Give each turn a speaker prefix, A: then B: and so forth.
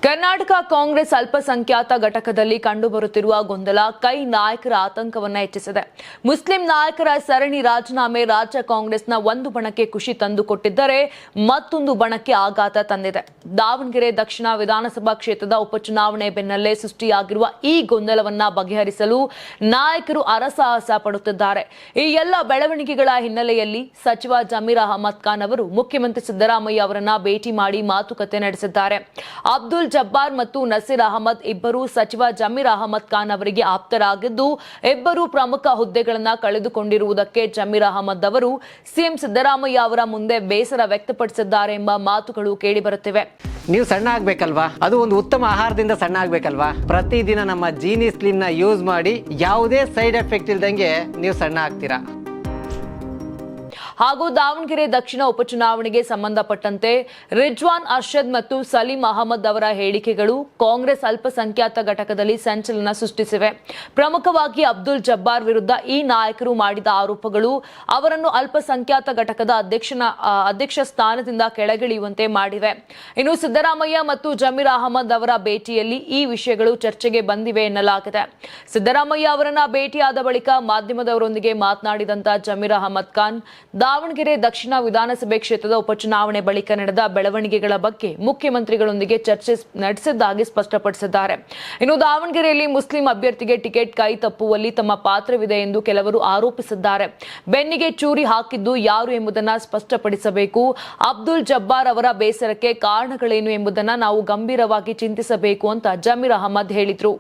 A: ಕರ್ನಾಟಕ ಕಾಂಗ್ರೆಸ್ ಅಲ್ಪಸಂಖ್ಯಾತ ಘಟಕದಲ್ಲಿ ಕಂಡುಬರುತ್ತಿರುವ ಗೊಂದಲ ಕೈ ನಾಯಕರ ಆತಂಕವನ್ನ ಹೆಚ್ಚಿಸಿದೆ. ಮುಸ್ಲಿಂ ನಾಯಕರ ಸರಣಿ ರಾಜೀನಾಮೆ ರಾಜ್ಯ ಕಾಂಗ್ರೆಸ್ನ ಒಂದು ಬಣಕ್ಕೆ ಖುಷಿ ತಂದುಕೊಟ್ಟಿದ್ದರೆ ಮತ್ತೊಂದು ಬಣಕ್ಕೆ ಆಘಾತ ತಂದಿದೆ. ದಾವಣಗೆರೆ ದಕ್ಷಿಣ ವಿಧಾನಸಭಾ ಕ್ಷೇತ್ರದ ಉಪಚುನಾವಣೆ ಬೆನ್ನಲ್ಲೇ ಸೃಷ್ಟಿಯಾಗಿರುವ ಈ ಗೊಂದಲವನ್ನ ಬಗೆಹರಿಸಲು ನಾಯಕರು ಹರಸಾಹಸ ಪಡುತ್ತಿದ್ದಾರೆ. ಈ ಎಲ್ಲ ಬೆಳವಣಿಗೆಗಳ ಹಿನ್ನೆಲೆಯಲ್ಲಿ ಸಚಿವ ಜಮೀರ್ ಅಹಮದ್ ಖಾನ್ ಅವರು ಮುಖ್ಯಮಂತ್ರಿ ಸಿದ್ದರಾಮಯ್ಯ ಅವರನ್ನ ಭೇಟಿ ಮಾಡಿ ಮಾತುಕತೆ ನಡೆಸಿದ್ದಾರೆ. ಅಬ್ದುಲ್ ಜಬ್ಬಾರ್ ಮತ್ತು ನಸೀರ್ ಅಹಮದ್ ಇಬ್ಬರು ಸಚಿವ ಜಮೀರ್ ಅಹಮದ್ ಖಾನ್ ಅವರಿಗೆ ಆಪ್ತರಾಗಿದ್ದು, ಇಬ್ಬರು ಪ್ರಮುಖ ಹುದ್ದೆಗಳನ್ನು ಕಳೆದುಕೊಂಡಿರುವುದಕ್ಕೆ ಜಮೀರ್ ಅಹಮದ್ ಅವರು ಸಿಎಂ ಸಿದ್ದರಾಮಯ್ಯ ಅವರ ಮುಂದೆ ಬೇಸರ ವ್ಯಕ್ತಪಡಿಸಿದ್ದಾರೆ ಎಂಬ ಮಾತುಗಳು ಕೇಳಿಬರುತ್ತಿವೆ.
B: ನೀವು ಸಣ್ಣ ಆಗ್ಬೇಕಲ್ವಾ? ಅದು ಒಂದು ಉತ್ತಮ ಆಹಾರದಿಂದ ಸಣ್ಣ ಆಗ್ಬೇಕಲ್ವಾ? ಪ್ರತಿದಿನ ನಮ್ಮ ಜೀನಿ ಸ್ಲಿಮ್ ನ ಯೂಸ್ ಮಾಡಿ ಯಾವುದೇ ಸೈಡ್ ಎಫೆಕ್ಟ್ ಇಲ್ದಂಗೆ ನೀವು ಸಣ್ಣ ಆಗ್ತೀರಾ.
A: ಹಾಗೂ ದಾವಣಗೆರೆ ದಕ್ಷಿಣ ಉಪಚುನಾವಣೆಗೆ ಸಂಬಂಧಪಟ್ಟಂತೆ ರಿಜ್ವಾನ್ ಅರ್ಷದ್ ಮತ್ತು ಸಲೀಂ ಅಹಮದ್ ಅವರ ಹೇಳಿಕೆಗಳು ಕಾಂಗ್ರೆಸ್ ಅಲ್ಪಸಂಖ್ಯಾತ ಘಟಕದಲ್ಲಿ ಸಂಚಲನ ಸೃಷ್ಟಿಸಿವೆ. ಪ್ರಮುಖವಾಗಿ ಅಬ್ದುಲ್ ಜಬ್ಬಾರ್ ವಿರುದ್ಧ ಈ ನಾಯಕರು ಮಾಡಿದ ಆರೋಪಗಳು ಅವರನ್ನು ಅಲ್ಪಸಂಖ್ಯಾತ ಘಟಕದ ಅಧ್ಯಕ್ಷ ಸ್ಥಾನದಿಂದ ಕೆಳಗಿಳಿಯುವಂತೆ ಮಾಡಿವೆ. ಇನ್ನು ಸಿದ್ದರಾಮಯ್ಯ ಮತ್ತು ಜಮೀರ್ ಅಹಮದ್ ಅವರ ಭೇಟಿಯಲ್ಲಿ ಈ ವಿಷಯಗಳು ಚರ್ಚೆಗೆ ಬಂದಿವೆ ಎನ್ನಲಾಗಿದೆ. ಸಿದ್ದರಾಮಯ್ಯ ಅವರನ್ನ ಭೇಟಿಯಾದ ಬಳಿಕ ಮಾಧ್ಯಮದವರೊಂದಿಗೆ ಮಾತನಾಡಿದಂತ ಜಮೀರ್ ಅಹಮದ್ ಖಾನ್ ದಾವಣಗೆರೆ ದಕ್ಷಿಣ ವಿಧಾನಸಭೆ ಕ್ಷೇತ್ರದ ಉಪಚುನಾವಣೆ ಬಳಿಕ ನಡೆದ ಬೆಳವಣಿಗೆಗಳ ಬಗ್ಗೆ ಮುಖ್ಯಮಂತ್ರಿಗಳೊಂದಿಗೆ ಚರ್ಚೆ ನಡೆಸಿದ್ದಾಗಿ ಸ್ಪಷ್ಟಪಡಿಸಿದ್ದಾರೆ. ಇನ್ನು ದಾವಣಗೆರೆಯಲ್ಲಿ ಮುಸ್ಲಿಂ ಅಭ್ಯರ್ಥಿಗೆ ಟಿಕೆಟ್ ಕೈ ತಪ್ಪುವಲ್ಲಿ ತಮ್ಮ ಪಾತ್ರವಿದೆ ಎಂದು ಕೆಲವರು ಆರೋಪಿಸಿದ್ದಾರೆ. ಬೆನ್ನಿಗೆ ಚೂರಿ ಹಾಕಿದ್ದು ಯಾರು ಎಂಬುದನ್ನು ಸ್ಪಷ್ಟಪಡಿಸಬೇಕು. ಅಬ್ದುಲ್ ಜಬ್ಬಾರ್ ಅವರ ಬೇಸರಕ್ಕೆ ಕಾರಣಗಳೇನು ಎಂಬುದನ್ನು ನಾವು ಗಂಭೀರವಾಗಿ ಚಿಂತಿಸಬೇಕು ಅಂತ ಜಮೀರ್ ಅಹಮದ್ ಹೇಳಿದರು.